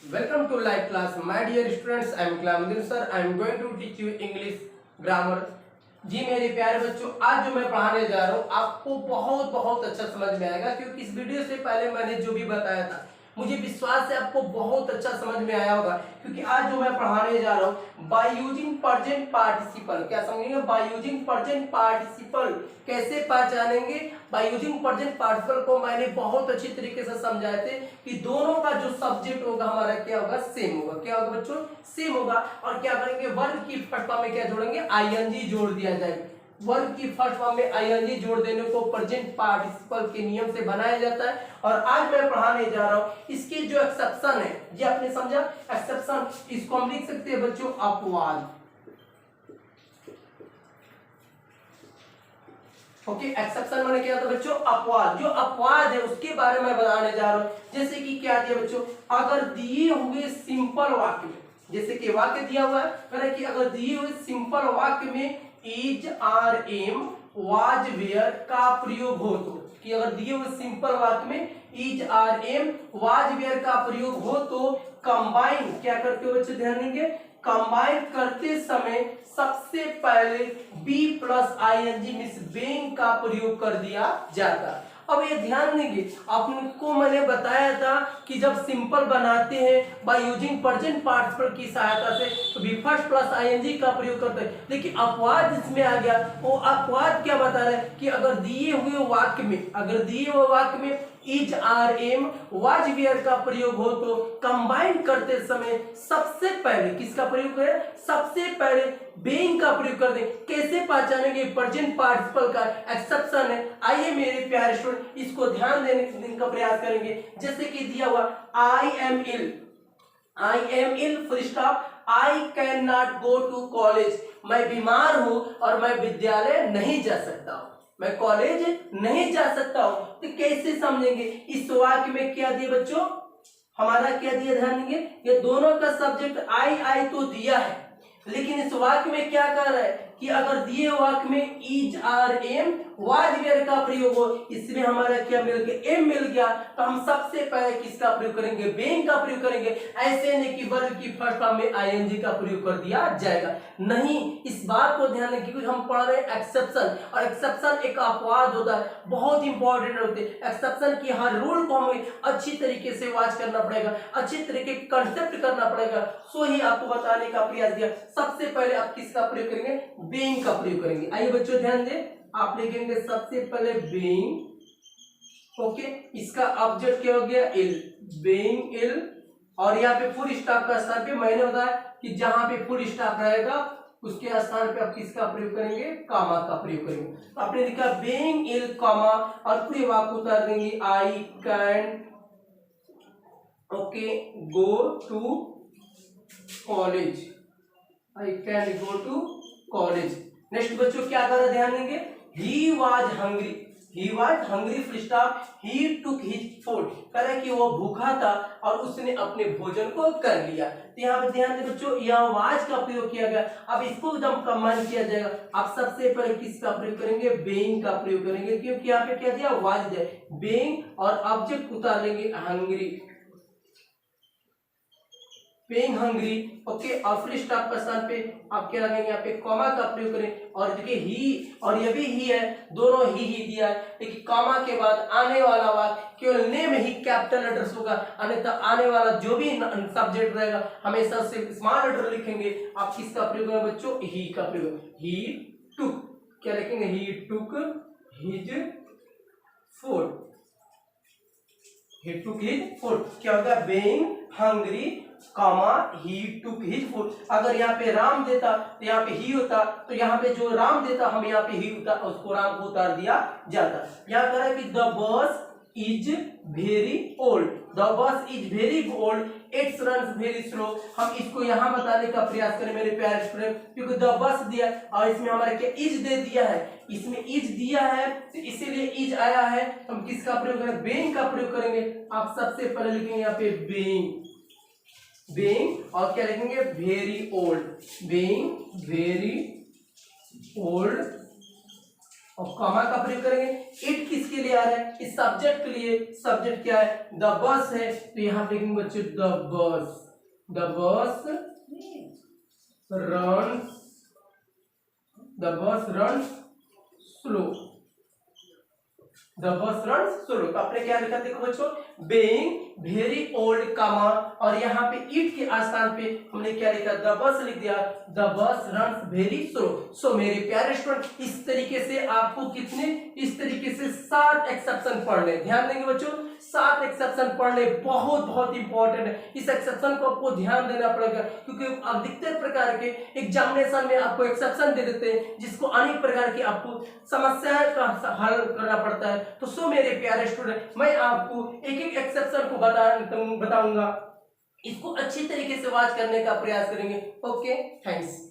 Welcome to live class, my dear students. I am Kalamuddin sir. I am going to teach you English grammar. जी मेरे प्यारे बच्चों, आज जो मैं पढ़ाने जा रहा हूँ आपको बहुत बहुत अच्छा समझ में आएगा, क्योंकि इस वीडियो से पहले मैंने जो भी बताया था मुझे विश्वास है आपको बहुत अच्छा समझ में आया होगा। क्योंकि आज जो मैं पढ़ाने जा रहा हूँ बाय यूजिंग प्रेजेंट पार्टिसिपल, क्या समझेंगे? बाय यूजिंग प्रेजेंट पार्टिसिपल कैसे पहचानेंगे? बाय यूजिंग प्रेजेंट पार्टिसिपल को मैंने बहुत अच्छी तरीके से समझाए थे कि दोनों का जो सब्जेक्ट होगा हमारा क्या होगा? सेम होगा। क्या होगा बच्चों? सेम होगा। और क्या करेंगे? वर्ब की फर्स्ट फॉर्म में क्या जोड़ेंगे? आईएनजी जोड़ दिया जाएगा। वर्ब की फर्स्ट फॉर्म में आईएनजी जोड़ देने को प्रेजेंट पार्टिसिपल के नियम से बनाया जाता है। और आज मैं पढ़ाने जा रहा हूं इसके जो एक्सेप्शन है, ये आपने समझा? एक्सेप्शन, इसको हम लिख सकते हैं बच्चों अपवाद। ओके, एक्सेप्शन माने क्या होता है बच्चों? अपवाद। जो अपवाद है उसके बारे में बताने जा रहा हूं। जैसे कि क्या दिया बच्चों? अगर दिए हुए सिंपल वाक्य में, जैसे कि वाक्य दिया हुआ है कि अगर दिए हुए सिंपल वाक्य में is are am was were का प्रयोग हो तो, कि अगर दिए हुए सिंपल वाक्य में is are am was were का प्रयोग हो तो कंबाइन क्या करते हो बच्चों? ध्यान देंगे, कंबाइन करते समय सबसे पहले B plus I N G means being का प्रयोग कर दिया जाता। अब ये ध्यान देंगे, आपको मैंने बताया था कि जब सिंपल बनाते हैं बाय यूजिंग प्रेजेंट पार्टिसिपल की सहायता से तो बी फर्स्ट प्लस आईएनजी का प्रयोग करते हैं। लेकिन अपवाद इसमें आ गया। वो अपवाद क्या बता रहा है कि अगर दिए हुए वाक्य में is are am was were का प्रयोग हो तो कंबाइन करते समय सबसे पहले किसका प्रयोग करें? सबसे पहले बीइंग का प्रयोग कर दें। कैसे पहचानेंगे? प्रेजेंट पार्टिसिपल का एक्सेप्शन है। आइए मेरे प्यारे स्टूडेंट इसको ध्यान देने का प्रयास करेंगे। जैसे कि दिया हुआ I am ill full stop, I can not go to college, मैं बीमार हूं और मैं विद्यालय नहीं जा सकता हूं, मैं कॉलेज नहीं जा सकता हूं। तो कैसे समझेंगे? इस वाक्य में क्या दिया बच्चों? हमारा क्या दिया? ध्यान देंगे, ये दोनों का सब्जेक्ट आई तो दिया है, लेकिन इस वाक्य में क्या कर रहा है कि अगर दिए वाक्य में is are am was were का प्रयोग हो, इसमें हमारा क्या मिल गया? एम मिल गया। तो हम सबसे पहले किसका प्रयोग करेंगे? बीइंग का प्रयोग करेंगे। ऐसे नहीं कि वर्ब की फर्स्ट फॉर्म में आईएनजी का प्रयोग कर दिया जाएगा, नहीं। इस बात को ध्यान रखिए, क्योंकि हम पढ़ रहे हैं एक्सेप्शन, और एक्सेप्शन एक अपवाद होता है, बहुत इंपॉर्टेंट होते हैं। एक्सेप्शन की हर रूल को हमें अच्छी तरीके से वॉच करना पड़ेगा, अच्छी तरीके कंसेप्ट करना पड़ेगा। सो ही आपको बताने का प्रयास किया। सबसे पहले आप किसका प्रयोग करेंगे? बीइंग का प्रयोग करेंगे। आइए बच्चों ध्यान दें, आप लिखेंगे सबसे पहले बीइंग। ओके, इसका ऑब्जेक्ट क्या हो गया? इल, बीइंग इल। और यहाँ पे फुल स्टॉप का स्थान पे मैंने बताया कि जहां पे फुल स्टॉप रहेगा उसके स्थान पे आप किसका प्रयोग करेंगे? कामा का प्रयोग करेंगे। तो आपने लिखा बीइंग इल कामा, और पूरे वाक्य उतार देंगे I can okay go to college, I can go to college. Next बच्चों क्या कर रहे? ध्यान देंगे, he was hungry full stop, he took his food, कह रहा है कि वो भूखा था और उसने अपने भोजन को कर लिया। तो यहाँ पे ध्यान दें बच्चों, यहाँ वाज का प्रयोग किया गया। अब इसको जब कंबाइन किया जाएगा, आप सबसे पहले किसका प्रयोग करेंगे? बीइंग का प्रयोग करेंगे, क्योंकि यहाँ पे क्या दिया? वाज दिया, बीइंग और ऑब्जेक्ट उतार लेंगे हंग्री, बीइंग हंग्री। ओके, और फुल स्टॉप का स्थान पे आप क्या लगाएंगे? यहाँ पे कॉमा का प्रयोग करें। और देखिए ही और ये भी ही है, दोनों ही दिया है, लेकिन कॉमा के बाद आने वाला वाक्य केवल नेम ही कैपिटल लेटर्स होगा, अन्यथा आने वाला जो भी सब्जेक्ट रहेगा हमेशा सिर्फ स्मॉल लेटर लिखेंगे। आप किसका प्रयोग करेंगे बच्चों? ही का प्रयोग। ही टुक, क्या लिखेंगे? He took his food, he took his food। क्या होगा? being hungry, comma he took his food। अगर यहाँ पे राम देता तो यहाँ पे ही होता, तो यहाँ पे जो राम देता हम यहाँ पे ही होता, उसको राम को उतार दिया जाता। यहाँ कह रहा है कि the bus is very old, the bus is very old, it runs very slow। हम इसको यहाँ बताने का प्रयास करें मेरे प्यारे स्टूडेंट, क्योंकि the bus दिया और इसमें हमारा क्या इज दे दिया है, इसमें इज दिया है तो इसीलिए इज आया है। हम किसका प्रयोग करें? बीइंग का प्रयोग करेंगे। आप सबसे पहले लिखेंगे यहाँ पे बीइंग और क्या लिखेंगे? Very old, being very old और कॉमा का प्रयोग करेंगे। इट किसके लिए आ रहा है? इस सब्जेक्ट के लिए। सब्जेक्ट क्या है? द बस है, तो यहाँ पे लिखेंगे बच्चों the bus runs, the bus runs slow, the bus runs slow. तो आपने क्या लिखा देखो बच्चों, बीइंग वेरी ओल्ड कामा, और यहाँ पे इट के स्थान पे हमने क्या लिखा? द बस लिख दिया, the bus runs very slow. सो मेरे प्यारे स्टूडेंट, इस तरीके से आपको कितने, इस तरीके से 7 एक्सेप्शन पढ़ने, ध्यान देंगे बच्चों, 7 एक्सेप्शन पढ़ने बहुत बहुत इंपॉर्टेंट है। इस एक्सेप्शन को आपको ध्यान देना पड़ेगा, क्योंकि अधिकतर प्रकार के एग्जामिनेशन में आपको एक्सेप्शन दे देते हैं, जिसको अनेक प्रकार की आपको समस्याएं का हल करना पड़ता है। तो सो मेरे प्यारे स्टूडेंट, मैं आपको एक एक एक्सेप्शन को बताऊंगा, इसको अच्छी तरीके से वॉच करने का प्रयास करेंगे। Okay, thanks.